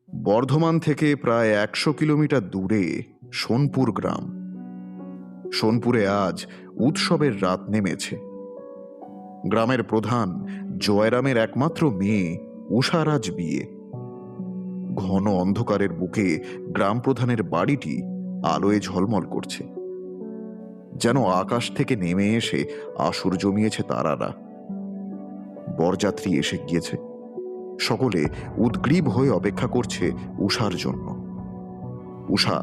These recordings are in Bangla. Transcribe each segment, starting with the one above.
বর্ধমান থেকে প্রায় ১০০ কিলোমিটার দূরে সোনপুর গ্রাম। সোনপুরে আজ উৎসবের রাত নেমেছে। গ্রামের প্রধান জয়রামের একমাত্র মেয়ে উষার আজ বিয়ে। ঘন অন্ধকারের বুকে গ্রাম প্রধানের বাড়িটি আলোয় ঝলমল করছে, যেন আকাশ থেকে নেমে এসে আসর জমিয়েছে তারারা। বরযাত্রী এসে গিয়েছে, সকলে উদ্গ্রীব হয়ে অপেক্ষা করছে উষার জন্য। উষা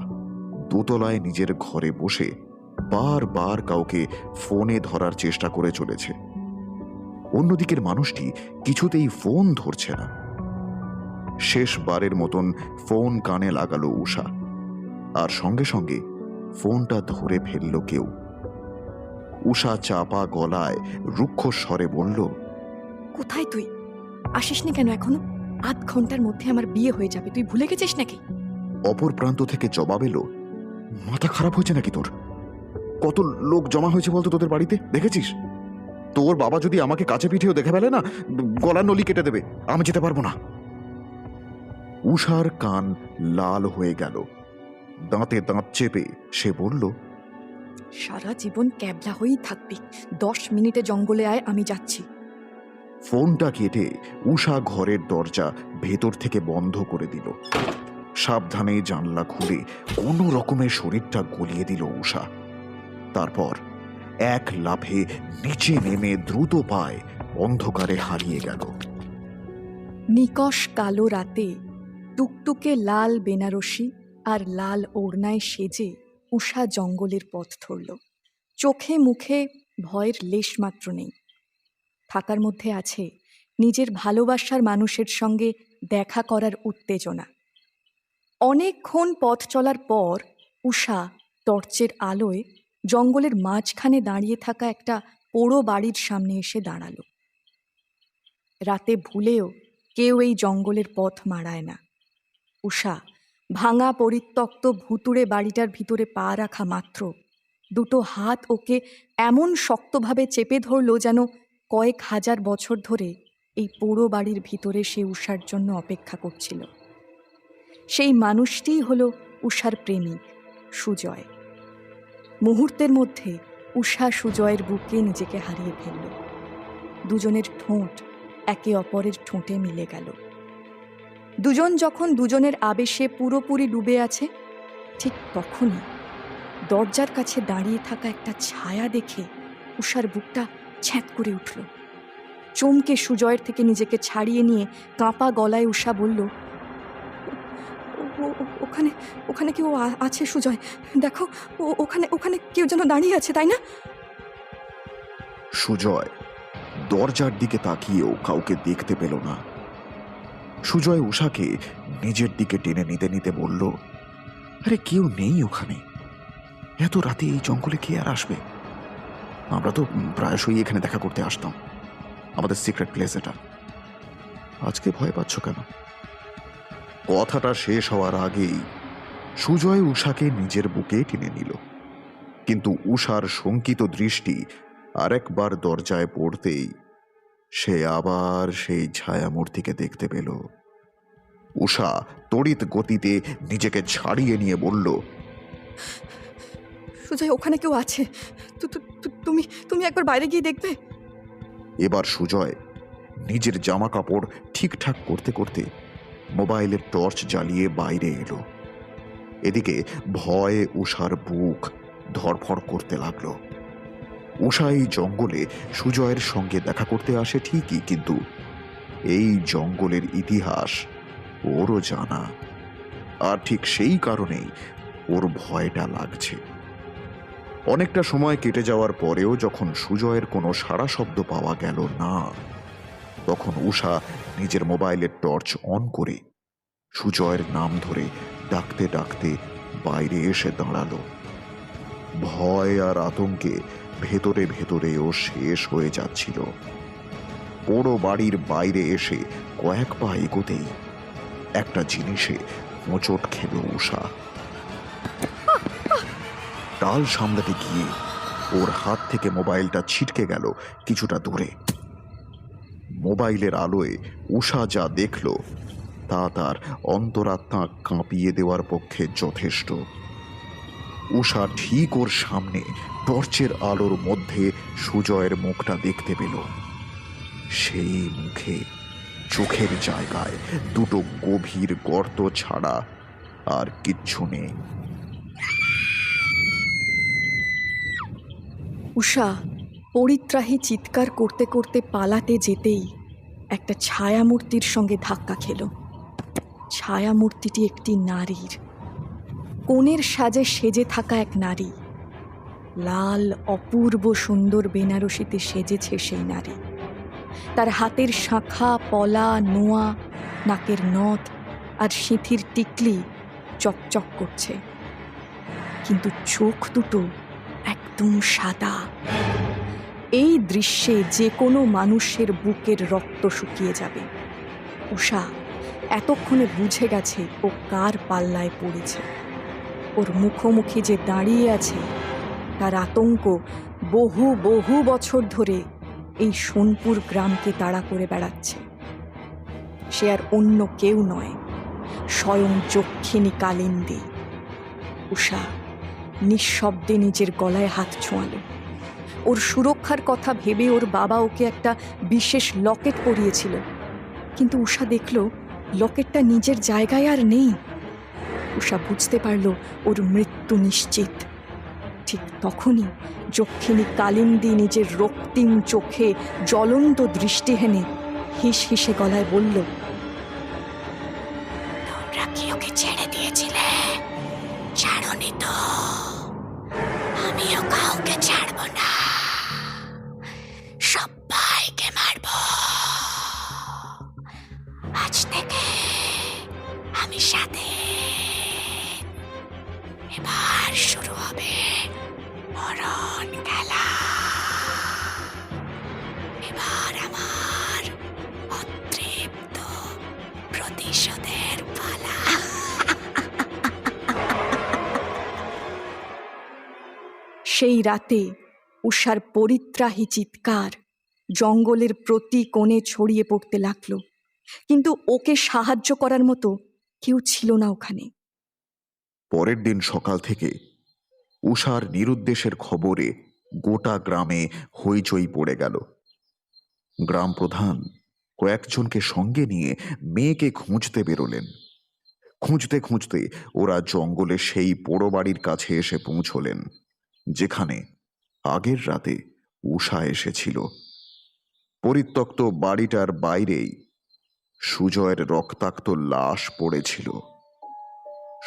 দোতলায় নিজের ঘরে বসে বারবার কাউকে ফোনে ধরার চেষ্টা করে চলেছে। অন্যদিকের মানুষটি কিছুতেই ফোন ধরছে না। শেষবারের মতন ফোন কানে লাগালো উষা, আর সঙ্গে সঙ্গে ফোনটা ধরে ফেলল কেউ। উষা চাপা গলায় রুক্ষ স্বরে বলল, কোথায় তুই? আসিসনি কেন এখনো? আধ ঘন্টার মধ্যে আমার বিয়ে হয়ে যাবে, তুই ভুলে গেছিস নাকি? অপর প্রান্ত থেকে জবাব এলো, মাথা খারাপ হয়েছে নাকি তোর? কত লোক জমা হয়েছে বলতো তোদের বাড়িতে, দেখেছিস? তোর বাবা যদি আমাকে কাছে পিঠেও দেখে ফেলে না, গলার নলি কেটে দেবে। আমি যেতে পারবো না। উষার কান লাল হয়ে গেল। দাঁতে দাঁত চেপে সে বলল, সারা জীবন ক্যাবলা হয়েই থাকবি। 10 মিনিটে জঙ্গলে আয়, আমি যাচ্ছি। ফোনটা কেটে উষা ঘরের দরজা ভেতর থেকে বন্ধ করে দিল। সাবধানে জানলা খুলে কোনো রকমের শরীরটা গলিয়ে দিল উষা। তারপর এক লাফে নিচে নেমে দ্রুত পায়ে অন্ধকারে হারিয়ে গেল। নিকষ কালো রাতে টুকটুকে লাল বেনারসি আর লাল ওড়নায় সেজে উষা জঙ্গলের পথ ধরল। চোখে মুখে ভয়ের লেশমাত্র নেই। থাকার মধ্যে আছে নিজের ভালোবাসার মানুষের সঙ্গে দেখা করার উত্তেজনা। অনেকক্ষণ পথ চলার পর উষা টর্চের আলোয় জঙ্গলের মাঝখানে দাঁড়িয়ে থাকা একটা পোড়ো বাড়ির সামনে এসে দাঁড়ালো। রাতে ভুলেও কেউ এই জঙ্গলের পথ মাড়ায় না। উষা ভাঙা পরিত্যক্ত ভুতুড়ে বাড়িটার ভিতরে পা রাখা মাত্র দুটো হাত ওকে এমন শক্তভাবে চেপে ধরল যেন কয়েক হাজার বছর ধরে এই পোড়ো বাড়ির ভিতরে সে উষার জন্য অপেক্ষা করছিল। সেই মানুষটিই হলো উষার প্রেমিক সুজয়। মুহূর্তের মধ্যে উষা সুজয়ের বুকে নিজেকে হারিয়ে ফেলল। দুজনের ঠোঁট একে অপরের ঠোঁটে মিলে গেল। দুজন যখন দুজনের আবেশে পুরোপুরি ডুবে আছে, ঠিক তখনই দরজার কাছে দাঁড়িয়ে থাকা একটা ছায়া দেখে উষার বুকটা ছ্যাঁত করে উঠল। চমকে সুজয়ের থেকে নিজেকে ছাড়িয়ে নিয়ে কাঁপা গলায় উষা বলল, ওখানে ওখানে কেউ আছে সুজয়, দেখো ওখানে ওখানে কেউ যেন দাঁড়িয়ে আছে, তাই না? সুজয় দরজার দিকে তাকিয়েও কাউকে দেখতে পেল না। সুজয় উষাকে নিজের দিকে টেনে নিতে নিতে বলল, আরে কেউ নেই ওখানে। এত রাতে এই জঙ্গলে কে আর আসবে? আমরা তো প্রায়শই এখানে দেখা করতে আসতাম, আমাদের সিক্রেট প্লেস এটা। আজকে ভয় পাচ্ছ কেন? কথাটা শেষ হওয়ার আগেই সুজয় উষাকে নিজের বুকে টেনে নিল, কিন্তু উষার শঙ্কিত দৃষ্টি আরেকবার দরজায় পড়তেই সে আবার সেই ছায়ামূর্তিকে দেখতে পেল। উষা তড়িৎ গতিতে নিজেকে ছাড়িয়ে নিয়ে বলল, সুজয়, ওখানে কেউ আছে, তুমি তুমি একবার বাইরে গিয়ে দেখবে। এবার সুজয় নিজের জামা কাপড় ঠিকঠাক করতে করতে মোবাইলের টর্চ জ্বালিয়ে বাইরে এলো। এদিকে ভয়ে উষার বুক ধড়ফড় করতে লাগলো। উষা এই জঙ্গলে সুজয়ের সঙ্গে দেখা করতে আসে ঠিকই, কিন্তু এই জঙ্গলের ইতিহাস ওরও জানা, আর ঠিক সেই কারণেই ওর ভয়টা লাগছে। অনেকটা সময় কেটে যাওয়ার পরেও যখন সুজয়ের কোনো সাড়া শব্দ পাওয়া গেল না, তখন উষা নিজের মোবাইলের টর্চ অন করে সুজয়ের নাম ধরে ডাকতে ডাকতে বাইরে এসে দাঁড়ালো। ভয় আর আতঙ্কে ভেতরে ভেতরে ও শেষ হয়ে যাচ্ছিল। পোড়ো বাড়ির বাইরে এসে কয়েক পা এগোতেই একটা জিনিসে মোচট খেল উষা। টাল সামলাতে গিয়ে ওর হাত থেকে মোবাইলটা ছিটকে গেল কিছুটা দূরে। মোবাইলের আলোয় উষা যা দেখল তা তার অন্তরাত্মা কাঁপিয়ে দেওয়ার পক্ষে যথেষ্ট। উষা ঠিক ওর সামনে টর্চের আলোর মধ্যে সুজয়ের মুখটা দেখতে পেল। সেই মুখে চোখের জায়গায় দুটো গভীর গর্ত ছাড়া আর কিচ্ছু নেই। উষা পরিত্রাহী চিৎকার করতে করতে পালাতে যেতেই একটা ছায়ামূর্তির সঙ্গে ধাক্কা খেল। ছায়ামূর্তিটি একটি নারীর, কনের সাজে সেজে থাকা এক নারী। লাল অপূর্ব সুন্দর বেনারসিতে সেজেছে সেই নারী। তার হাতের শাঁখা, পলা, নোয়া, নাকের নথ আর সিঁথির টিকলি চকচক করছে, কিন্তু চোখ দুটো একদম সাদা। এই দৃশ্যে যে কোনো মানুষের বুকের রক্ত শুকিয়ে যাবে। উষা এতক্ষণে বুঝে গেছে ও কার পাল্লায় পড়েছে। ওর মুখোমুখি যে দাঁড়িয়ে আছে তার আতঙ্ক বহু বহু বছর ধরে এই সোনপুর গ্রামকে তাড়া করে বেড়াচ্ছে। সে আর অন্য কেউ নয়, স্বয়ং যক্ষিণী কালিন্দী। উষা নিঃশব্দে নিজের গলায় হাত ছোঁয়ালো। ওর সুরক্ষার কথা ভেবে ওর বাবা ওকে একটা বিশেষ লকেট পরিয়েছিল, কিন্তু উষা দেখল লকেটটা নিজের জায়গায় আর নেই। উষা বুঝতে পারল ওর মৃত্যু নিশ্চিত। ঠিক তখনই যক্ষিণী কালিন্দী নিজের রক্তিম চোখে জ্বলন্ত দৃষ্টি হেনে হিস হিসে গলায় বলল, তোমরা কি ওকে ছেড়ে দিয়েছিলে? ছাড়নি তো? আমিও কাউকে ছাড়ব না, সবাইকে মারব। আজ থেকে আমি সাথে। এবার শুরু হবে মরণ খেলা। এবার আমার অতৃপ্ত প্রতিশোধের পালা। সেই রাতে উষার পরিত্রাহী চিৎকার জঙ্গলের প্রতি কোণে ছড়িয়ে পড়তে লাগলো, কিন্তু ওকে সাহায্য করার মতো কেউ ছিল না ওখানে। পরের দিন সকাল থেকে উষার নিরুদ্দেশের খবরে গোটা গ্রামে হইচই পড়ে গেল। গ্রাম প্রধান কয়েকজনকে সঙ্গে নিয়ে মেয়েকে খুঁজতে বেরোলেন। খুঁজতে খুঁজতে ওরা জঙ্গলে সেই পোড়ো বাড়ির কাছে এসে পৌঁছলেন, যেখানে আগের রাতে উষা এসেছিল। পরিত্যক্ত বাড়িটার বাইরেই সুজয়ের রক্তাক্ত লাশ পড়েছিল।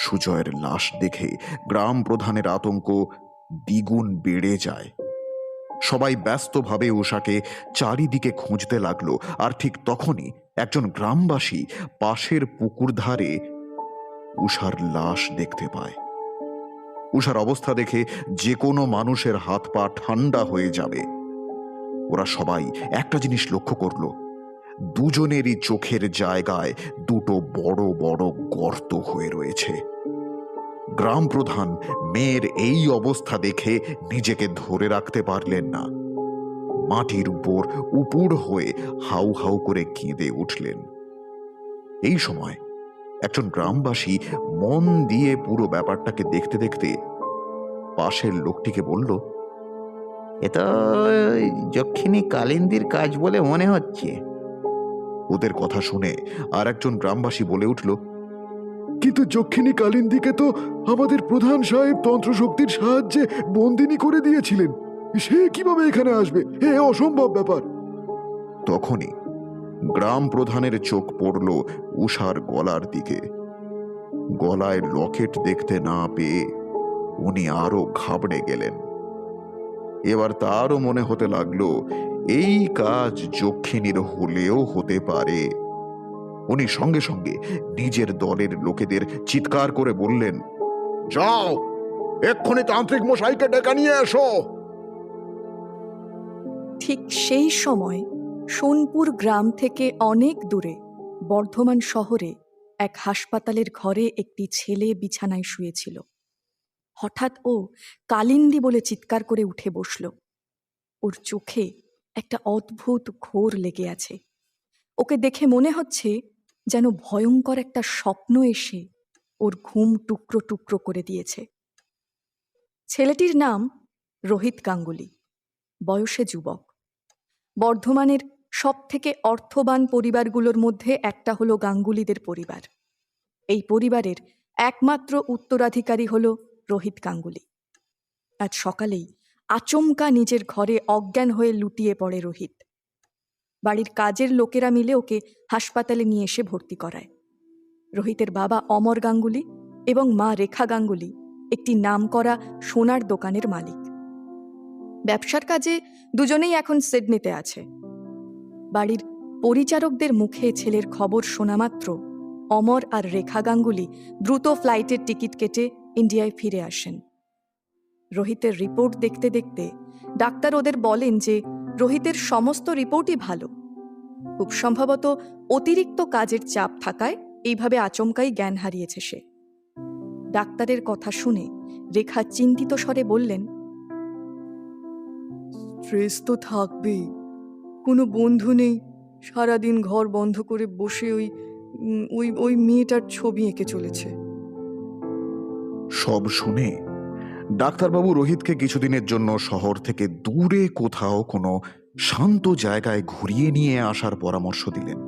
সুজয়ের লাশ দেখে গ্রাম প্রধানের আতঙ্ক দ্বিগুণ বেড়ে যায়। সবাই ব্যস্তভাবে উষাকে চারিদিকে খুঁজতে লাগলো। আর ঠিক তখনই একজন গ্রামবাসী পাশের পুকুর ধারে উষার লাশ দেখতে পায়। উষার অবস্থা দেখে যে কোনো মানুষের হাত পা ঠান্ডা হয়ে যাবে। ওরা সবাই একটা জিনিস লক্ষ্য করলো, দুজনেরই চোখের জায়গায় দুটো বড় বড় গর্ত হয়ে রয়েছে। গ্রাম প্রধান মেয়ের এই অবস্থা দেখে নিজেকে ধরে রাখতে পারলেন না। মাটির উপর উপুড় হয়ে হাউ হাউ করে কেঁদে উঠলেন। এই সময় একজন গ্রামবাসী মন দিয়ে পুরো ব্যাপারটাকে দেখতে দেখতে পাশের লোকটিকে বলল, এ তো যক্ষিণী কালিন্দীর কাজ বলে মনে হচ্ছে। ওদের কথা শুনে আর একজন গ্রামবাসী বলে উঠল, কিন্তু যক্ষিণী কালিন্দীকে তো আমাদের প্রধান সাহেব তন্ত্রশক্তির সাহায্যে বন্দিনী করে দিয়েছিলেন, সে কিভাবে এখানে আসবে? এ অসম্ভব ব্যাপার। তখনই গ্রাম প্রধানের চোখ পড়ল উষার গলার দিকে। গলায় লকেট দেখতে না পেয়ে উনি আরো ঘাবড়ে গেলেন। এবার তারও মনে হতে লাগলো এই কাজ যক্ষিণীর হলেও হতে পারে। উনি সঙ্গে সঙ্গে নিজের দলের লোকেদের চিৎকার করে বললেন, যাও, এক্ষুনি তান্ত্রিক মশাইকে ডেকে নিয়ে এসো। ঠিক সেই সময় সোনপুর গ্রাম থেকে অনেক দূরে বর্ধমান শহরে এক হাসপাতালের ঘরে একটি ছেলে বিছানায় শুয়েছিল। হঠাৎ ও কালিন্দী বলে চিৎকার করে উঠে বসল। ওর চোখে একটা অদ্ভুত ঘোর লেগে আছে। ওকে দেখে মনে হচ্ছে যেন ভয়ঙ্কর একটা স্বপ্ন এসে ওর ঘুম টুকরো টুকরো করে দিয়েছে। ছেলেটির নাম রোহিত গাঙ্গুলি, বয়সে যুবক। বর্ধমানের সবথেকে অর্থবান পরিবারগুলোর মধ্যে একটা হলো গাঙ্গুলিদের পরিবার। এই পরিবারের একমাত্র উত্তরাধিকারী হল রোহিত গাঙ্গুলি। আজ সকালেই আচমকা নিজের ঘরে অজ্ঞান হয়ে লুটিয়ে পড়ে রোহিত। বাড়ির কাজের লোকেরা মিলে ওকে হাসপাতালে নিয়ে এসে ভর্তি করায়। রোহিতের বাবা অমর গাঙ্গুলি এবং মা রেখা গাঙ্গুলি একটি নামকরা সোনার দোকানের মালিক। ব্যবসার কাজে দুজনেই এখন সিডনিতে আছে। বাড়ির পরিচারকদের মুখে ছেলের খবর শোনা মাত্র অমর আর রেখা গাঙ্গুলি দ্রুত ফ্লাইটের টিকিট কেটে ইন্ডিয়ায় ফিরে আসেন। রোহিতের রিপোর্ট দেখতে দেখতে ডাক্তার ওদের বলেন যে রোহিতের সমস্ত রিপোর্টই ভালো। খুব সম্ভবত অতিরিক্ত কাজের চাপ থাকায় এইভাবে আচমকাই জ্ঞান হারিয়েছে সে। ডাক্তারের কথা শুনে রেখা চিন্তিত স্বরে বললেন, স্ট্রেস তো থাকবেই, কোনো বন্ধু নেই, সারাদিন ঘর বন্ধ করে বসে ওই মেয়েটার ছবি এঁকে চলেছে। সব শুনে ডাক্তারবাবু রোহিতকে কিছুদিনের জন্য শহর থেকে দূরে কোথাও কোনো শান্ত জায়গায় ঘুরিয়ে নিয়ে আসার পরামর্শ দিলেন।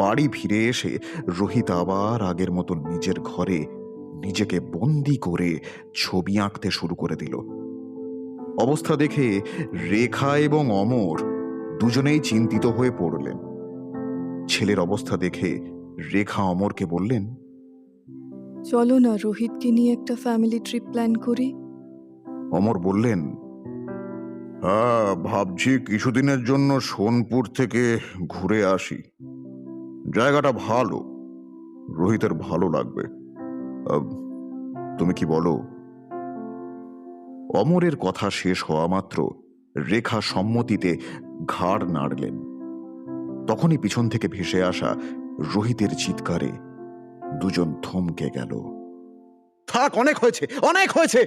বাড়ি ফিরে এসে রোহিত আবার আগের মতো নিজের ঘরে নিজেকে বন্দি করে ছবি আঁকতে শুরু করে দিল। অবস্থা দেখে রেখা এবং অমর দুজনেই চিন্তিত হয়ে পড়লেন। ছেলের অবস্থা দেখে রেখা অমরকে বললেন, চলো না রোহিতকে নিয়ে একটা ফ্যামিলি ট্রিপ প্ল্যান করি। অমর বললেন, হ্যাঁ ভাবছি কিছুদিনের জন্য সোনপুর থেকে ঘুরে আসি। জায়গাটা ভালো, রোহিতের ভালো লাগবে। তুমি কি বলো? অমরের কথা শেষ হওয়া মাত্র রেখা সম্মতিতে ঘাড় নাড়লেন। তখনই পিছন থেকে ভেসে আসা রোহিতের চিৎকারে দুজন থমকে গেল। থাক, অনেক হয়েছে, অনেক হয়েছে।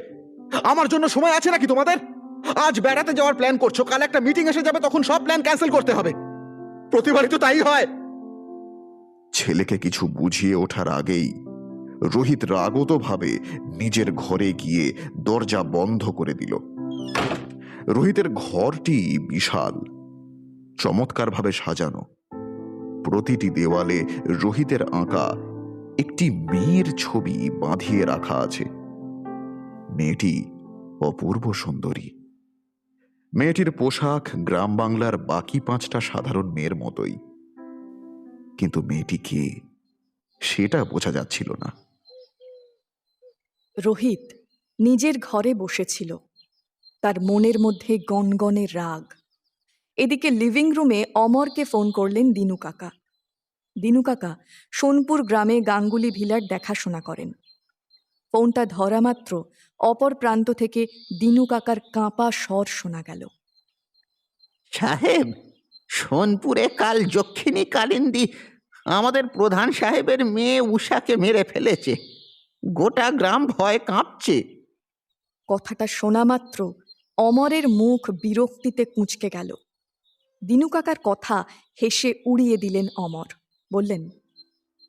আমার জন্য সময় আছে নাকি তোমাদের? আজ বেড়াতে যাওয়ার প্ল্যান করছো, কাল একটা মিটিং এসে যাবে, তখন সব প্ল্যান ক্যান্সেল করতে হবে। প্রতিবারই তো তাই হয়। ছেলেকে কিছু বুঝিয়ে ওঠার আগেই রোহিত রাগতভাবে নিজের ঘরে গিয়ে দরজা বন্ধ করে দিল। রোহিতের ঘরটি বিশাল, চমৎকারভাবে সাজানো। প্রতিটি দেওয়ালে রোহিতের আঁকা একটি মেয়ের ছবি বাঁধিয়ে রাখা আছে। মেয়েটি অপূর্ব সুন্দরী। মেয়েটির পোশাক গ্রাম বাংলার বাকি 5টা সাধারণ মেয়ের মতোই, কিন্তু মেয়েটি কে সেটা বোঝা যাচ্ছিল না। রোহিত নিজের ঘরে বসেছিল, তার মনের মধ্যে গনগনে রাগ। এদিকে লিভিং রুমে অমরকে ফোন করলেন দিনু কাকা। দিনু কাকা সোনপুর গ্রামে গাঙ্গুলি ভিলার দেখাশোনা করেন। ফোনটা ধরা মাত্র অপর প্রান্ত থেকে দিনু কাকার কাঁপা স্বর শোনা গেল। সাহেব, সোনপুরে কাল যক্ষিণী কালিন্দী আমাদের প্রধান সাহেবের মেয়ে উষাকে মেরে ফেলেছে। গোটা গ্রাম ভয় কাঁপছে। কথাটা শোনা মাত্র অমরের মুখ বিরক্তিতে কুঁচকে গেল। দিনু কাকার কথা হেসে উড়িয়ে দিলেন অমর। বললেন,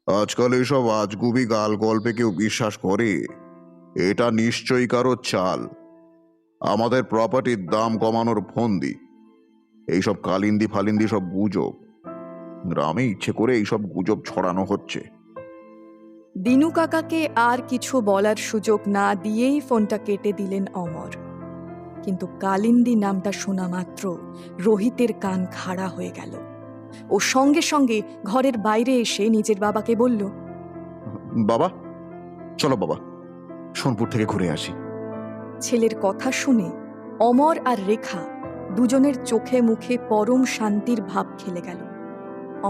আজকাল এসব আজগুবি গাল গল্পে কেউ বিশ্বাস করে? এটা নিশ্চয়ই কারো চাল, আমাদের প্রপার্টির দাম কমানোর ফন্দি। এইসব কালিন্দি ফালিন্দি সব গুজব, গ্রামে ইচ্ছে করে এইসব গুজব ছড়ানো হচ্ছে। দিনু কাকাকে আর কিছু বলার সুযোগ না দিয়েই ফোনটা কেটে দিলেন অমর। কিন্তু কালিন্দি নামটা শোনা মাত্র রোহিতের কান খাড়া হয়ে গেল। ও সঙ্গে সঙ্গে ঘরের বাইরে এসে নিজের বাবাকে বলল, বাবা চলো বাবা, সোনপুর থেকে ঘুরে আসি। ছেলের কথা শুনে অমর আর রেখা দুজনের চোখে মুখে পরম শান্তির ভাব খেলে গেল।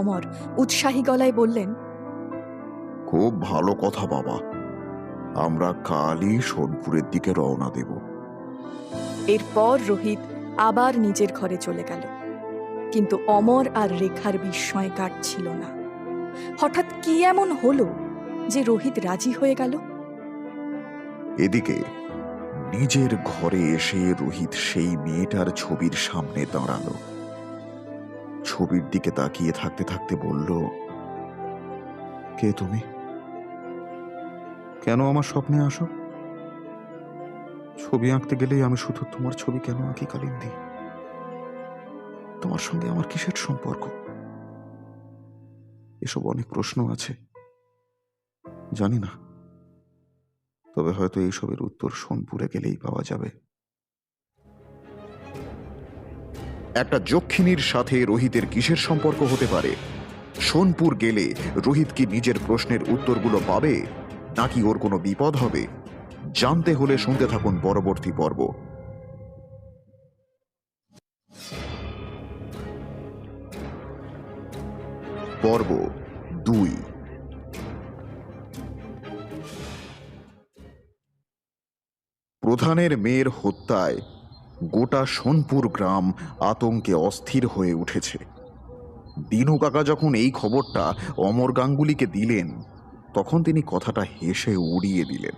অমর উৎসাহী গলায় বললেন, খুব ভালো কথা বাবা, আমরা কালই সোনপুরের দিকে রওনা দেব। এরপর রোহিত আবার নিজের ঘরে চলে গেল। কিন্তু অমর আর রেখার বিস্ময় কাটছিল না। হঠাৎ কি এমন হলো যে রোহিত রাজি হয়ে গেল? এদিকে নিজের ঘরে এসে রোহিত সেই মেয়েটার ছবির সামনে দাঁড়ালো। ছবির দিকে তাকিয়ে থাকতে থাকতে বলল, কে তুমি? কেন আমার স্বপ্নে আসো? ছবি আঁকতে গেলেই আমি শুধু তোমার ছবি কেন আঁকি কালিন্দী? তোমার সঙ্গে আমার কিসের সম্পর্ক? এসব অনেক প্রশ্ন আছে, জানি না। তবে হয়তো এইসবের উত্তর সোনপুরে গেলেই পাওয়া যাবে। একটা যক্ষিণীর সাথে রোহিতের কিসের সম্পর্ক হতে পারে? সোনপুর গেলে রোহিত কি নিজের প্রশ্নের উত্তরগুলো পাবে, নাকি ওর কোনো বিপদ হবে? জানতে হলে শুনতে থাকুন পরবর্তী পর্ব। পর্ব 2। প্রধানের মেয়ের হত্যায় গোটা সোনপুর গ্রাম আতঙ্কে অস্থির হয়ে উঠেছে। দিনু কাকা যখন এই খবরটা অমর গাঙ্গুলিকে দিলেন, তখন তিনি কথাটা হেসে উড়িয়ে দিলেন।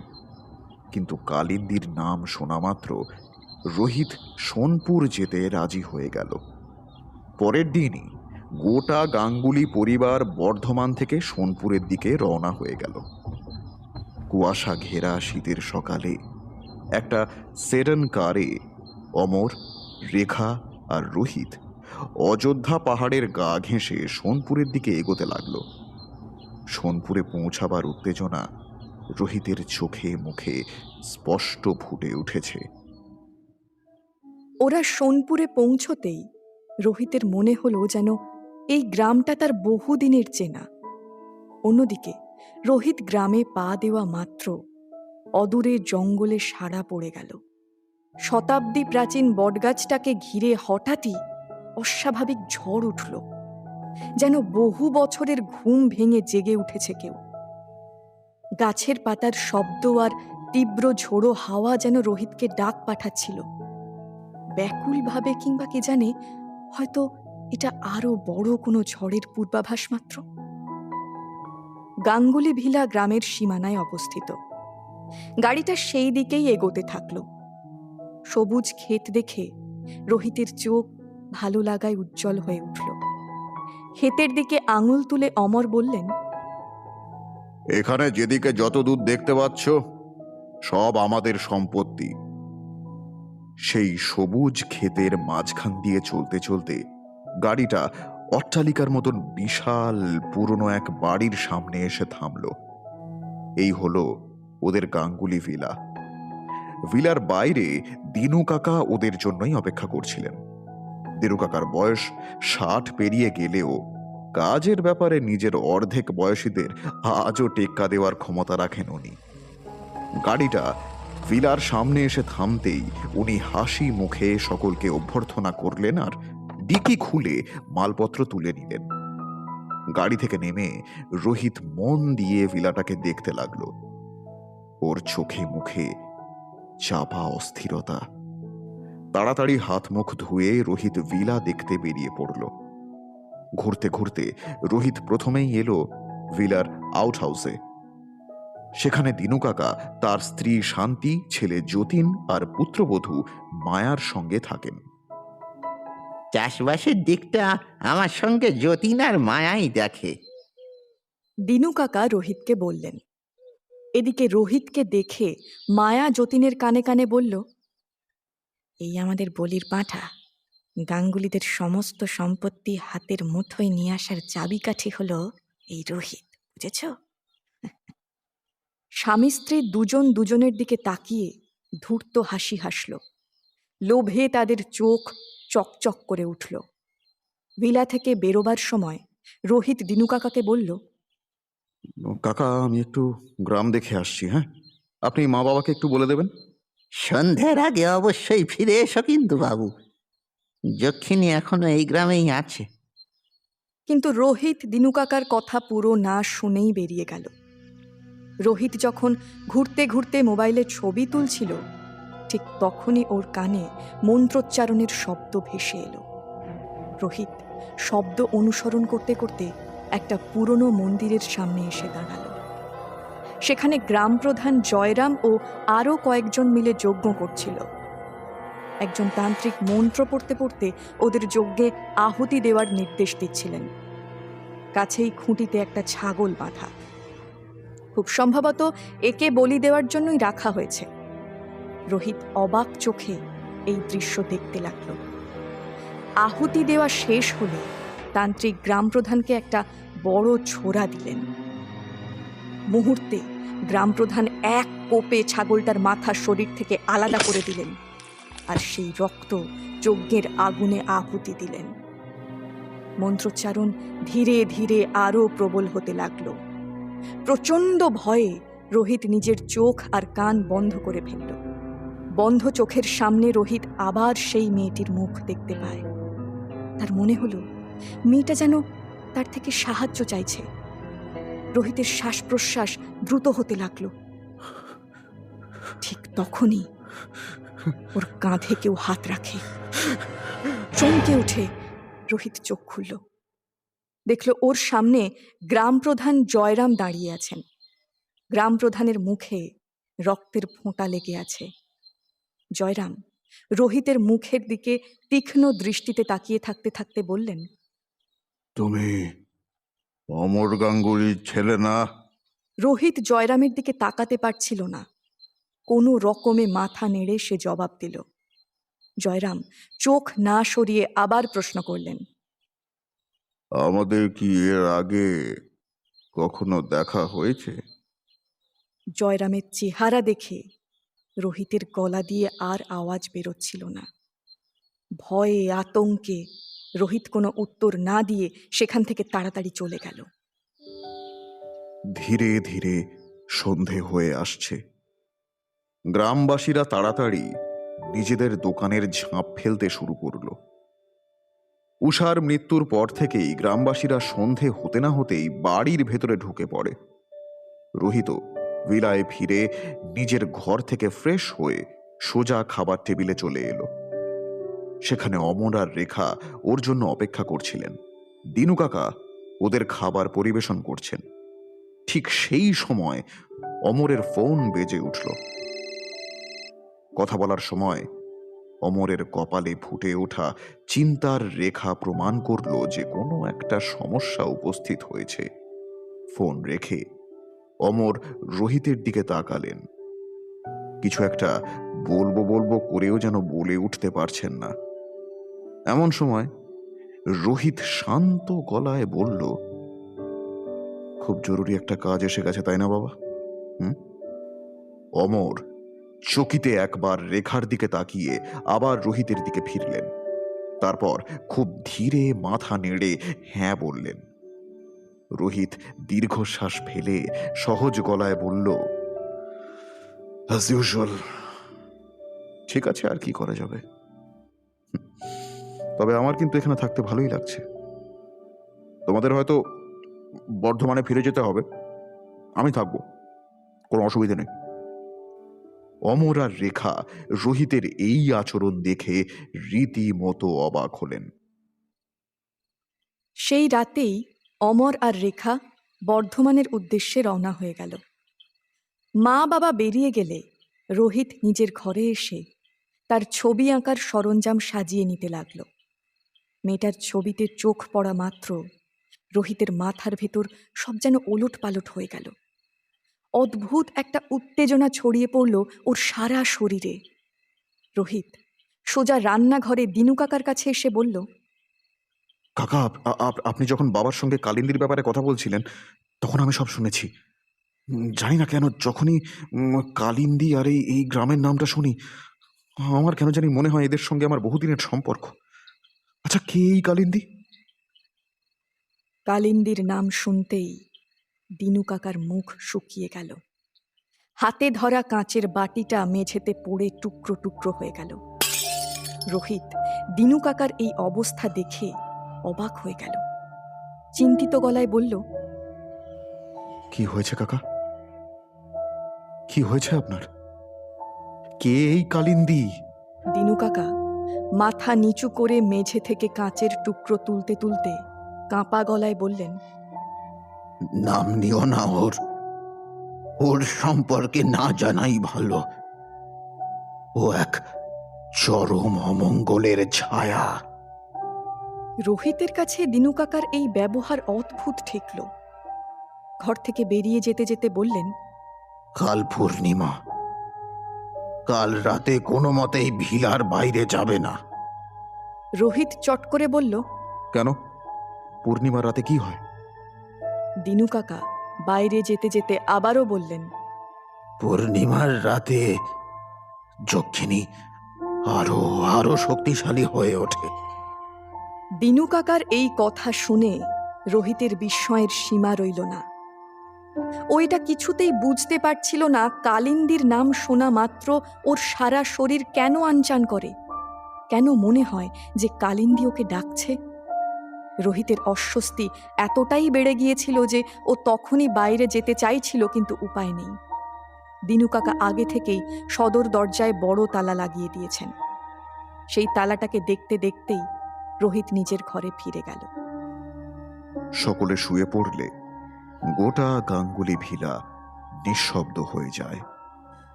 কিন্তু কালিন্দীর নাম শোনা মাত্র রোহিত সোনপুর যেতে রাজি হয়ে গেল। পরের দিনই গোটা গাঙ্গুলি পরিবার বর্ধমান থেকে সোনপুরের দিকে রওনা হয়ে গেল। কুয়াশা ঘেরা শীতের সকালে একটা সেডান কারে অমর, রেখা আর রোহিত অযোধ্যা পাহাড়ের গা ঘেঁষে সোনপুরের দিকে এগোতে লাগলো। সোনপুরে পৌঁছাবার উত্তেজনা রোহিতের চোখে মুখে স্পষ্ট ফুটে উঠেছে। ওরা সোনপুরে পৌঁছতেই রোহিতের মনে হলো যেন এই গ্রামটা তার বহুদিনের চেনা। অন্যদিকে রোহিত গ্রামে পা দেওয়া মাত্র অদূরে জঙ্গলে সাড়া পড়ে গেল। শতাব্দী প্রাচীন বটগাছটাকে ঘিরে হঠাৎই অস্বাভাবিক ঝড় উঠল, যেন বহু বছরের ঘুম ভেঙে জেগে উঠেছে কেউ। গাছের পাতার শব্দ আর তীব্র ঝোড়ো হাওয়া যেন রোহিতকে ডাক পাঠাচ্ছিল ব্যাকুলভাবে, কিংবা কে জানে, হয়তো এটা আরো বড় কোনো ঝড়ের পূর্বাভাস মাত্র। গাঙ্গুলি ভিলা গ্রামের সীমানায় অবস্থিত। গাড়িটা সেই দিকেই এগোতে থাকলো। সবুজ ক্ষেত দেখে রোহিতের চোখ ভালো লাগায় উজ্জ্বল হয়ে উঠল। ক্ষেতের দিকে আঙুল তুলে অমর বললেন, এখানে যেদিকে যত দূর দেখতে পাচ্ছ সব আমাদের সম্পত্তি। সেই সবুজ ক্ষেতের মাঝখান দিয়ে চলতে চলতে গাড়িটা অট্টালিকার মতন বিশাল পুরনো এক বাড়ির সামনে এসে থামল। এই হলো ওদের গাঙ্গুলি ভিলা। ভিলার বাইরে দিনু কাকা ওদের জন্যই অপেক্ষা করছিলেন। দিনু কাকার বয়স 60 পেরিয়ে গেলেও কাজের ব্যাপারে নিজের অর্ধেক বয়সীদের আজও টেক্কা দেওয়ার ক্ষমতা রাখেন উনি। গাড়িটা ভিলার সামনে এসে থামতেই উনি হাসি মুখে সকলকে অভ্যর্থনা করলেন আর ডিকি খুলে মালপত্র তুলে নিলেন। গাড়ি থেকে নেমে রোহিত মন দিয়ে ভিলাটাকে দেখতে লাগলো। ওর চোখে মুখে চাপা অস্থিরতা। তাড়াতাড়ি হাত মুখ ধুয়ে রোহিত ভিলা দেখতে বেরিয়ে পড়ল। ঘুরতে ঘুরতে রোহিত প্রথমেই এলো ভিলার আউট হাউসে। সেখানে দিনু কাকা তার স্ত্রী শান্তি, ছেলে যতীন আর পুত্রবধূ মায়ার সঙ্গে থাকেন। চাষবাসের দিকটা আমার সঙ্গে যতীন আর মায়াই দেখে। দিনু কাকা রোহিতকে বললেন। এদিকে রোহিতকে দেখে মায়া যতীনের কানে কানে বলল, এই আমাদের বলির পাঁঠা। গাঙ্গুলিদের সমস্ত সম্পত্তি হাতের মুঠোয় নিয়ে আসার চাবিকাঠি হলো এই রোহিত, বুঝেছ? স্বামী স্ত্রী দুজন দুজনের দিকে তাকিয়ে ধূর্ত হাসি হাসল। লোভে তাদের চোখ চকচক করে উঠল। ভিলা থেকে বেরোবার সময় রোহিত দিনু কাকাকে বলল, কাকা, আমি একটু গ্রাম দেখে আসছি। হ্যাঁ, আপনি মা বাবাকে একটু বলে দেবেন। সন্ধ্যার আগে অবশ্যই ফিরে এসো কিন্তু বাবু। যক্ষিণী এখনো এই গ্রামেই আছে। কিন্তু রোহিত দিনু কাকার কথা পুরো না শুনেই বেরিয়ে গেল। রোহিত যখন ঘুরতে ঘুরতে মোবাইলে ছবি তুলছিল, ঠিক তখনই ওর কানে মন্ত্রোচ্চারণের শব্দ ভেসে এলো। রোহিত শব্দ অনুসরণ করতে করতে একটা পুরনো মন্দিরের সামনে এসে দাঁড়ালো। সেখানে গ্রাম প্রধান জয়রাম ও আরও কয়েকজন মিলে যজ্ঞ করছিল। একজন তান্ত্রিক মন্ত্র পড়তে পড়তে ওদের যজ্ঞে আহুতি দেওয়ার নির্দেশ দিচ্ছিলেন। কাছেই খুঁটিতে একটা ছাগল বাঁধা। খুব সম্ভবত একে বলি দেওয়ার জন্যই রাখা হয়েছে। রোহিত অবাক চোখে এই দৃশ্য দেখতে লাগল। আহুতি দেওয়া শেষ হলে তান্ত্রিক গ্রাম প্রধানকে একটা বড় ছোরা দিলেন। মুহূর্তে গ্রাম প্রধান এক কোপে ছাগলটার মাথা শরীর থেকে আলাদা করে দিলেন, আর সেই রক্ত যজ্ঞের আগুনে আহুতি দিলেন। মন্ত্রোচ্চারণ ধীরে ধীরে আরো প্রবল হতে লাগল। প্রচণ্ড ভয়ে রোহিত নিজের চোখ আর কান বন্ধ করে ফেলল। বন্ধ চোখের সামনে রোহিত আবার সেই মেয়েটির মুখ দেখতে পায়। তার মনে হলো মেয়েটা যেন তার থেকে সাহায্য চাইছে। রোহিতের শ্বাস প্রশ্বাস দ্রুত হতে লাগলো। ঠিক তখনই ওর কাঁধে কেউ হাত রাখে। চমকে উঠে রোহিত চোখ খুলল। দেখল ওর সামনে গ্রাম প্রধান জয়রাম দাঁড়িয়ে আছেন। গ্রাম প্রধানের মুখে রক্তের ফোঁটা লেগে আছে। জয়রাম রোহিতের মুখের দিকে তীক্ষ্ণ দৃষ্টিতে তাকিয়ে থাকতে থাকতে বললেন, তুমি অমর গাঙ্গুলির ছেলে না? রোহিত জয়রামের দিকে তাকাতে পারছিল না। কোনো রকমে মাথা নেড়ে সে জবাব দিল। জয়রাম চোখ না সরিয়ে আবার প্রশ্ন করলেন, আমাদের কি এর আগে কখনো দেখা হয়েছে? জয়রামের চেহারা দেখে রোহিতের গলা দিয়ে আর আওয়াজ বেরোচ্ছিল না। ভয়ে আতঙ্কে রোহিত কোনো উত্তর না দিয়ে সেখান থেকে তাড়াতাড়ি চলে গেল। ধীরে ধীরে সন্ধে হয়ে আসছে। গ্রামবাসীরা তাড়াতাড়ি নিজেদের দোকানের ঝাঁপ ফেলতে শুরু করল। উষার মৃত্যুর পর থেকেই গ্রামবাসীরা সন্ধে হতে না হতেই বাড়ির ভেতরে ঢুকে পড়ে। রোহিত ভিলায় ফিরে নিজের ঘর থেকে ফ্রেশ হয়ে সোজা খাবার টেবিলে চলে এলো। সেখানে অমর আর রেখা ওর জন্য অপেক্ষা করছিলেন। দিনু কাকা ওদের খাবার পরিবেশন করছেন। ঠিক সেই সময় অমরের ফোন বেজে উঠল। কথা বলার সময় অমরের কপালে ফুটে ওঠা চিন্তার রেখা প্রমাণ করল যে কোনো একটা সমস্যা উপস্থিত হয়েছে। ফোন রেখে অমর রোহিতের দিকে তাকালেন। কিছু একটা বলবো বলবো করেও যেন বলে উঠতে পারছেন না। এমন সময় রোহিত শান্ত গলায় বলল, খুব জরুরি একটা কাজ এসে গেছে, তাই না বাবা? অমর চকিতে একবার রেখার দিকে তাকিয়ে আবার রোহিতের দিকে ফিরলেন। তারপর খুব ধীরে মাথা নেড়ে হ্যাঁ বললেন। রোহিত দীর্ঘশ্বাস ফেলে সহজ গলায় বলল, অ্যাজ ইউজুয়াল। ঠিক আছে, আর কি করা যাবে। তবে আমার কিন্তু এখানে থাকতে ভালোই লাগছে। তোমাদের হয়তো বর্ধমানে ফিরে যেতে হবে, আমি থাকবো, কোনো অসুবিধা নেই। অমর আর রেখা রোহিতের এই আচরণ দেখে রীতিমতো অবাক হলেন। সেই রাতেই অমর আর রেখা বর্ধমানের উদ্দেশ্যে রওনা হয়ে গেল। মা বাবা বেরিয়ে গেলে রোহিত নিজের ঘরে এসে তার ছবি আঁকার সরঞ্জাম সাজিয়ে নিতে লাগল। মেয়েটার ছবিতে চোখ পড়া মাত্র রোহিতের মাথার ভেতর সব যেন ওলট পালট হয়ে গেল। অদ্ভুত একটা উত্তেজনা ছড়িয়ে পড়ল ওর সারা শরীরে। রোহিত সোজা রান্নাঘরে দিনু কাকার কাছে এসে বলল, কাকা, আপনি যখন বাবার সঙ্গে কালিন্দির ব্যাপারে কথা বলছিলেন তখন আমি সব শুনেছি। জানি না কেন যখনই কালিন্দি আর এই গ্রামের নামটা শুনি আমার কেন জানি মনে হয় এদের সঙ্গে আমার বহুদিনের সম্পর্ক। আচ্ছা, কে এই কালিন্দি? কালিন্দির নাম শুনতেই দিনু কাকার মুখ শুকিয়ে গেল। হাতে ধরা কাঁচের বাটিটা মেঝেতে পড়ে টুকরো টুকরো হয়ে গেল। রোহিত দিনু কাকার এই অবস্থা দেখে অবাক হয়ে গেল। চিন্তিত গলায় বলল, কি হয়েছে কাকা? কি হয়েছে আপনার? কে এই কালিন্দি? দিনু কাকা মাথা নিচু করে মেঝে থেকে কাঁচের টুকরো তুলতে তুলতে কাঁপা গলায় বললেন, নাম নিও না ওর, ওর সম্পর্কে না জানাই ভালো। ও এক চরম অমঙ্গলের ছায়া। রোহিতের কাছে দিনু কাকার এই ব্যবহার অদ্ভুত ঠেকল। ঘর থেকে বেরিয়ে যেতে যেতে বললেন, কাল পূর্ণিমা, কাল রাতে কোনো মতেই ভিলার বাইরে যাবে না। রোহিত চট করে বলল, কেন? পূর্ণিমা রাতে কি হয়? দিনু কাকা বাইরে যেতে যেতে আবারও বললেন, পূর্ণিমার রাতে যক্ষিণী আরো আরো শক্তিশালী হয়ে ওঠে। দিনু কাকার এই কথা শুনে রোহিতের বিস্ময়ের সীমা রইল না। ও এটা কিছুতেই বুঝতে পারছিল না কালিন্দীর নাম শোনা মাত্র ওর সারা শরীর কেন আনচান করে, কেন মনে হয় যে কালিন্দী ওকে ডাকছে। রোহিতের অস্বস্তি এতটাই বেড়ে গিয়েছিল যে ও তখনই বাইরে যেতে চাইছিল, কিন্তু উপায় নেই। দিনু কাকা আগে থেকেই সদর দরজায় বড় তালা লাগিয়ে দিয়েছেন। সেই তালাটাকে দেখতে দেখতেই রোহিত নিজের ঘরে ফিরে গেল। সকলে শুয়ে পড়লে গোটা গাঙ্গুলি ভিলা নিঃশব্দ হয়ে যায়।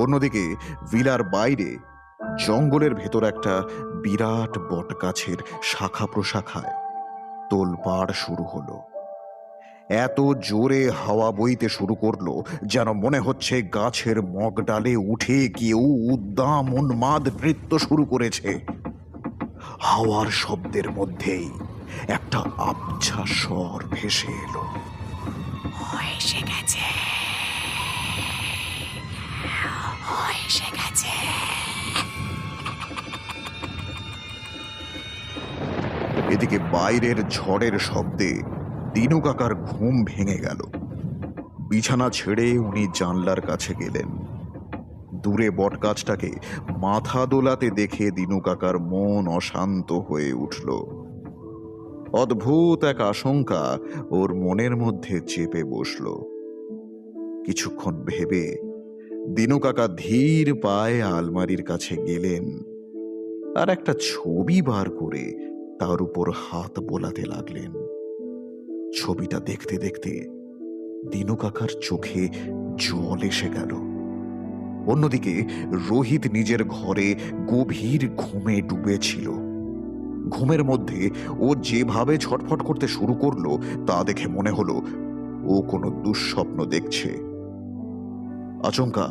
অন্যদিকে ভিলার বাইরে জঙ্গলের ভেতর একটা বিরাট বটগাছের শাখা প্রশাখায় তোলপাড় শুরু হলো। এত জোরে হাওয়া বইতে শুরু করলো যেন মনে হচ্ছে গাছের মগডালে উঠে কেউ উদ্দাম উন্মাদ নৃত্য শুরু করেছে। হাওয়ার শব্দের মধ্যেই একটা আবছা স্বর ভেসে এলো, এসে গেছে, এসে গেছে। এদিকে বাইরের ঝড়ের শব্দে দিনু কাকার ঘুম ভেঙে গেল। বিছানা ছেড়ে উনি জানলার কাছে গেলেন। দূরে বটগাছটাকে মাথা দোলাতে দেখে দিনু কাকার মন অশান্ত হয়ে উঠল। অদ্ভুত এক আশঙ্কা ওর মনের মধ্যে চেপে বসল। কিছুক্ষণ ভেবে দিনু কাকা ধীর পায়ে আলমারির কাছে গেলেন আর একটা ছবি বার করে তার উপর হাত বোলাতে লাগলেন। ছবিটা দেখতে দেখতে দিনু কাকার চোখে জল এসে গেল। অন্যদিকে রোহিত নিজের ঘরে গভীর ঘুমে ডুবেছিল। ঘুমের মধ্যে ও যেভাবে ছটফট করতে শুরু করলো তা দেখে মনে হলো ও কোনো দুঃস্বপ্ন দেখছে। আচমকা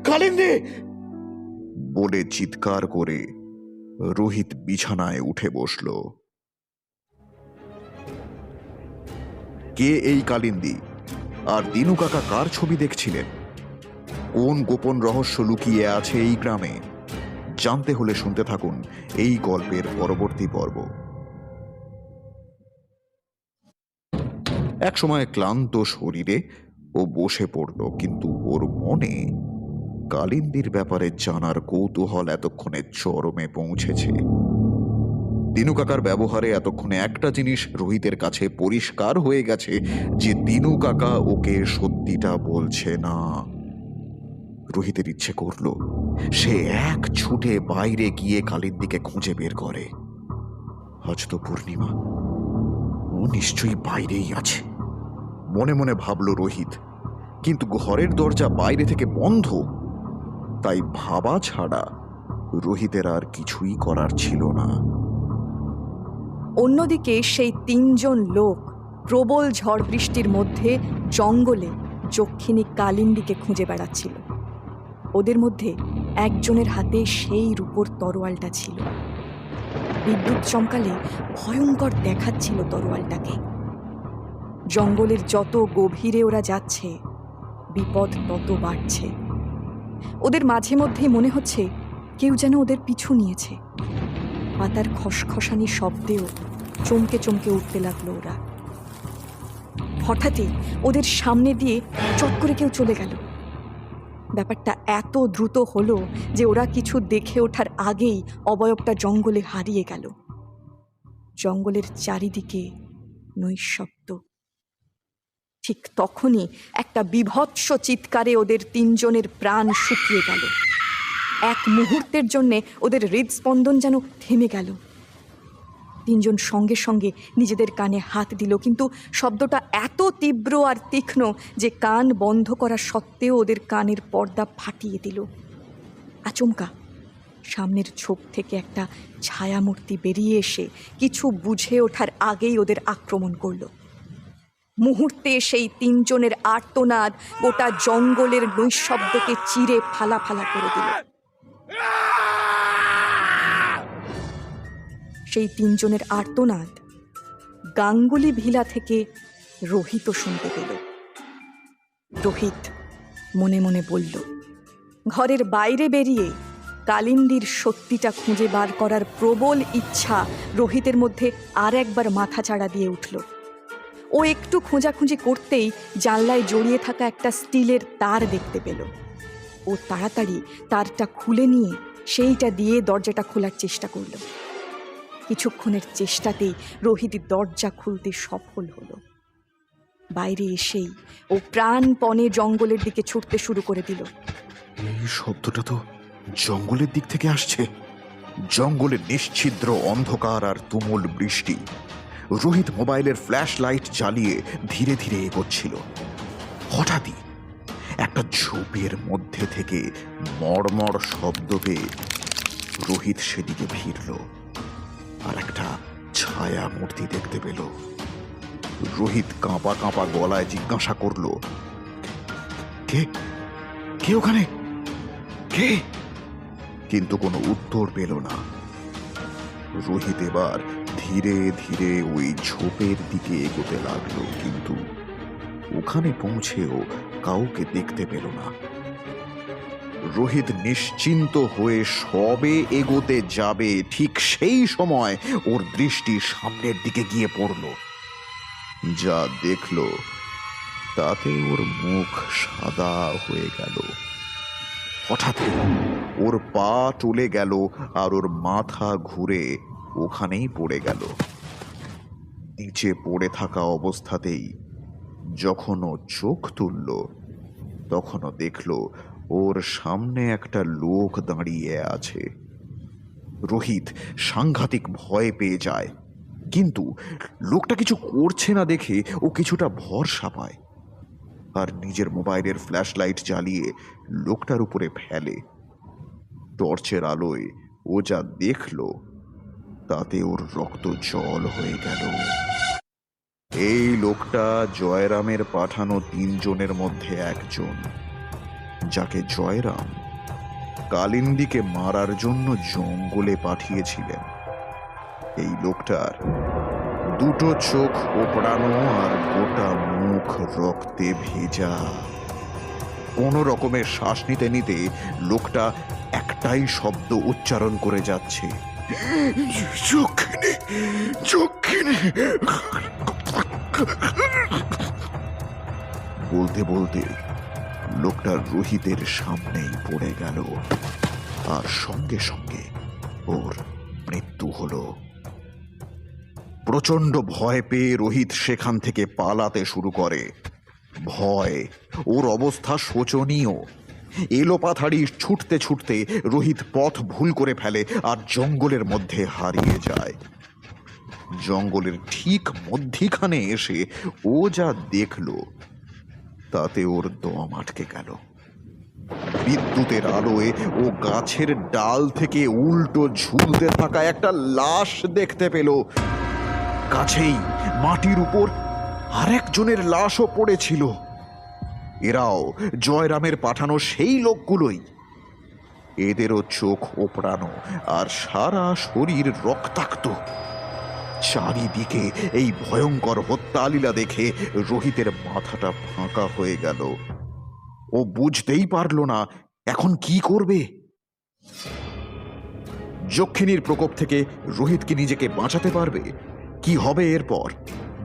কালিন্দী বলে চিৎকার করে রোহিত বিছানায় উঠে বসল। কে এই কালিন্দী? আর দিনু কাকা কার ছবি দেখছিলেন? কোন গোপন রহস্য লুকিয়ে আছে এই গ্রামে? জানতে হলে শুনতে থাকুন এই গল্পের পরবর্তী পর্ব। এক সময় ক্লান্ত শরীরে ও বসে পড়ল, কিন্তু ওর মনে কালিন্দীর ব্যাপারে জানার কৌতূহল এতক্ষণে চরমে পৌঁছেছে। দিনু কাকার ব্যবহারে এতক্ষণে একটা জিনিস রোহিতের কাছে পরিষ্কার হয়ে গেছে, যে দিনু কাকা ওকে সত্যিটা বলছে না। রোহিতের ইচ্ছে করল সে এক ছুটে বাইরে গিয়ে কালিন্দীকে খুঁজে বের করে। আজ তো পূর্ণিমা, ও নিশ্চয়ই বাইরেই আছে মনে মনে ভাবল রোহিত। কিন্তু ঘরের দরজা বাইরে থেকে বন্ধ, তাই ভাবা ছাড়া রোহিতের আর কিছুই করার ছিল না। অন্যদিকে সেই তিনজন লোক প্রবল ঝড় বৃষ্টির মধ্যে জঙ্গলে যক্ষিণী কালিন্দীকে খুঁজে বেড়াচ্ছিল। ওদের মধ্যে একজনের হাতে সেই রূপোর তরোয়ালটা ছিল। বিদ্যুৎ চমকালে ভয়ঙ্কর দেখাচ্ছিল তরোয়ালটাকে। জঙ্গলের যত গভীরে ওরা যাচ্ছে, বিপদ তত বাড়ছে। ওদের মাঝে মধ্যেই মনে হচ্ছে কেউ যেন ওদের পিছু নিয়েছে। পাতার খসখসানি শব্দেও চমকে চমকে উঠতে লাগলো ওরা। হঠাৎই ওদের সামনে দিয়ে চট করে কেউ চলে গেল। ব্যাপারটা এত দ্রুত হলো যে ওরা কিছু দেখে ওঠার আগেই অবয়বটা জঙ্গলে হারিয়ে গেল। জঙ্গলের চারিদিকে নৈঃশব্দ। ঠিক তখনই একটা বীভৎস চিৎকারে ওদের তিনজনের প্রাণ শুকিয়ে গেল। এক মুহূর্তের জন্যে ওদের হৃদস্পন্দন যেন থেমে গেল। তিনজন সঙ্গে সঙ্গে নিজেদের কানে হাত দিল, কিন্তু শব্দটা এত তীব্র আর তীক্ষ্ণ যে কান বন্ধ করা সত্ত্বেও ওদের কানের পর্দা ফাটিয়ে দিল। আচমকা সামনের ঝোপ থেকে একটা ছায়ামূর্তি বেরিয়ে এসে কিছু বুঝে ওঠার আগেই ওদের আক্রমণ করল। মুহূর্তে সেই তিনজনের আর্তনাদ গোটা জঙ্গলের নৈশব্দকে চিরে ফালা ফালা করে দিল। সেই তিনজনের আর্তনাদ গাঙ্গুলি ভিলা থেকে রোহিতও শুনতে পেল। রোহিত মনে মনে বলল, ঘরের বাইরে বেরিয়ে কালিন্দীর সত্যিটা খুঁজে বার করার প্রবল ইচ্ছা রোহিতের মধ্যে আর একবার মাথা চাড়া দিয়ে উঠল। ও একটু খোঁজাখুঁজি করতেই জানলায় জড়িয়ে থাকা একটা স্টিলের তার দেখতে পেল। ও তাড়াতাড়ি তারটা খুলে নিয়ে সেইটা দিয়ে দরজাটা খোলার চেষ্টা করল। কিছুক্ষণের চেষ্টাতেই রোহিত দরজা খুলতে সফল হলো। বাইরে এসেই ও প্রাণপণে জঙ্গলের দিকে ছুটতে শুরু করে দিল। এই শব্দটা তো জঙ্গলের দিক থেকে আসছে। জঙ্গলের নিশ্ছিদ্র অন্ধকার আর তুমুল বৃষ্টি। রোহিত মোবাইলের ফ্ল্যাশ লাইট জ্বালিয়ে ধীরে ধীরে এগোচ্ছিল। হঠাৎই একটা ঝোপের মধ্যে থেকে মড়মড় শব্দ পেয়ে রোহিত সেদিকে ফিরল আর একটা ছায়া মূর্তি দেখতে পেল। রোহিত কাঁপা কাঁপা গলায় জিজ্ঞাসা করল, কে কে ওখানে, কে? কিন্তু কোনো উত্তর পেল না। রোহিত এবার ধীরে ধীরে ওই ঝোপের দিকে এগোতে লাগলো, কিন্তু ওখানে পৌঁছেও কাউকে দেখতে পেল না। রোহিত নিশ্চিন্ত হয়ে সবে এগোতে যাবে, ঠিক সেই সময় ওর দৃষ্টি সামনের দিকে গিয়ে পড়ল। যা দেখল তাতে ওর মুখ সাদা হয়ে গেল। হঠাৎ ওর পা চলে গেল আর ওর মাথা ঘুরে ওখানেই পড়ে গেল। নিচে পড়ে থাকা অবস্থাতেই যখন ও চোখ তুলল তখনও দেখল ওর সামনে একটা লোক দাঁড়িয়ে আছে। রোহিত সাংঘাতিক ভয় পেয়ে যায়, কিন্তু লোকটা কিছু করছে না দেখে ও কিছুটা ভরসা পায় আর নিজের মোবাইলের ফ্ল্যাশ লাইট জ্বালিয়ে লোকটার উপরে ফেলে। টর্চের আলোয় ও যা দেখল তাতে ওর রক্ত জল হয়ে গেল। এই লোকটা জয়রামের পাঠানো তিনজনের মধ্যে একজন, যাকে জয়রাম কালিন্দীকে মারার জন্য জঙ্গলে পাঠিয়েছিলেন। এই লোকটার দুটো চোখ ওপড়ানো আর গোটা মুখ রক্তে ভেজা। কোনো রকমের শ্বাস নিতে নিতে লোকটা একটাই শব্দ উচ্চারণ করে যাচ্ছে, যক্ষিণী, যক্ষিণী। বলতে বলতে লোকটা রোহিতের সামনেই পড়ে গেল আর সঙ্গে সঙ্গে ওর মৃত্যু হলো। প্রচন্ড ভয় পেয়ে রোহিত সেখান থেকে পালাতে শুরু করে। ভয়, ওর অবস্থা শোচনীয়। এলোপাথাড়ি ছুটতে ছুটতে রোহিত পথ ভুল করে ফেলে আর জঙ্গলের মধ্যে হারিয়ে যায়। জঙ্গলের ঠিক মধ্যিখানে এসে ও যা দেখল তাতে ওর দম আটকে গেল। বিদ্যুতের আলোয় ও গাছের ডাল থেকে উল্টো ঝুলতে থাকা একটা লাশ দেখতে পেল। কাছেই মাটির উপর আরেকজনের লাশও পড়েছিল। এরাও জয়রামের পাঠানো সেই লোকগুলোই। এদেরও চোখ ওপড়ানো আর সারা শরীর রক্তাক্ত। চারিদিকে এই ভয়ঙ্কর হত্যালীলা দেখে রোহিতের মাথাটা ফাঁকা হয়ে গেল। ও বুঝতেই পারল না এখন কি করবে। যক্ষিণীর প্রকোপ থেকে রোহিত কি নিজেকে বাঁচাতে পারবে? কি হবে এরপর?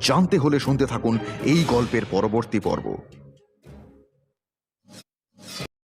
জানতে হলে শুনতে থাকুন এই গল্পের পরবর্তী পর্ব।